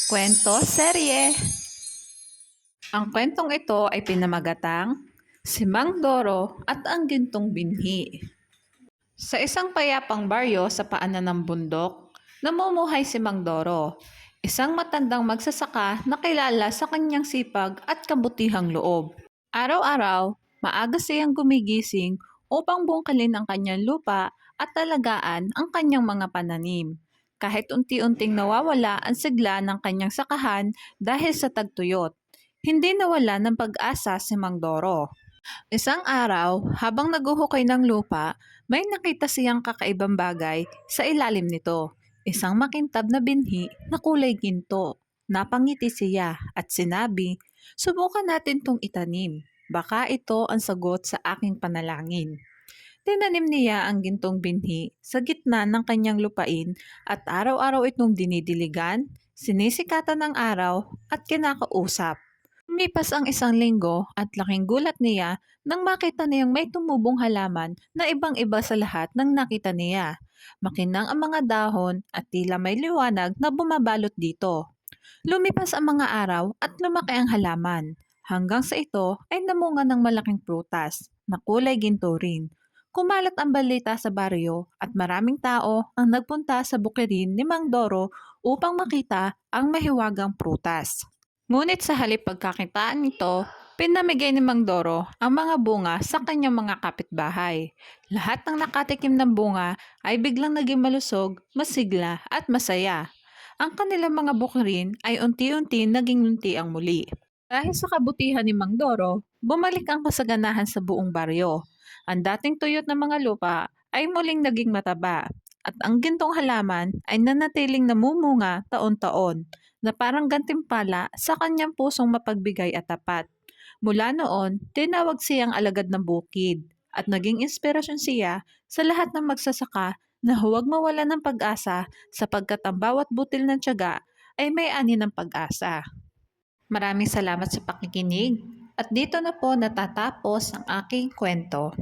Kwento Serye. Ang kwentong ito ay pinamagatang Si Mang Doro at ang Gintong Binhi. Sa isang payapang baryo sa paanan ng bundok, namumuhay si Mang Doro, isang matandang magsasaka na kilala sa kanyang sipag at kabutihang loob. Araw-araw, maaga siyang gumigising upang bungkalin ang kanyang lupa at talagaan ang kanyang mga pananim. Kahit unti-unting nawawala ang sigla ng kanyang sakahan dahil sa tagtuyot, hindi nawala ng pag-asa si Mang Doro. Isang araw, habang naguhukay ng lupa, may nakita siyang kakaibang bagay sa ilalim nito. Isang makintab na binhi na kulay ginto. Napangiti siya at sinabi, "Subukan natin tong itanim. Baka ito ang sagot sa aking panalangin." Tinanim niya ang gintong binhi sa gitna ng kanyang lupain at araw-araw itong dinidiligan, sinisikatan ng araw at kinakausap. Lumipas ang isang linggo at laking gulat niya nang makita niyang may tumubong halaman na ibang-iba sa lahat ng nakita niya. Makinang ang mga dahon at tila may liwanag na bumabalot dito. Lumipas ang mga araw at lumaki ang halaman. Hanggang sa ito ay namunga ng malaking prutas na kulay ginto rin. Kumalat ang balita sa baryo at maraming tao ang nagpunta sa bukirin ni Mang Doro upang makita ang mahiwagang prutas. Ngunit sa halip pagkakitaan nito, pinamigay ni Mang Doro ang mga bunga sa kanyang mga kapitbahay. Lahat ng nakatikim ng bunga ay biglang naging malusog, masigla at masaya. Ang kanilang mga bukirin ay unti-unti naging luntiang muli. Dahil sa kabutihan ni Mang Doro, bumalik ang kasaganahan sa buong baryo. Ang dating tuyot na mga lupa ay muling naging mataba at ang gintong halaman ay nanatiling namumunga taon-taon na parang gantimpala sa kanyang pusong mapagbigay at tapat. Mula noon, tinawag siyang alagad ng bukid at naging inspirasyon siya sa lahat ng magsasaka na huwag mawala ng pag-asa sapagkat ang bawat butil ng tiyaga ay may ani ng pag-asa. Maraming salamat sa pakikinig at dito na po natatapos ang aking kwento.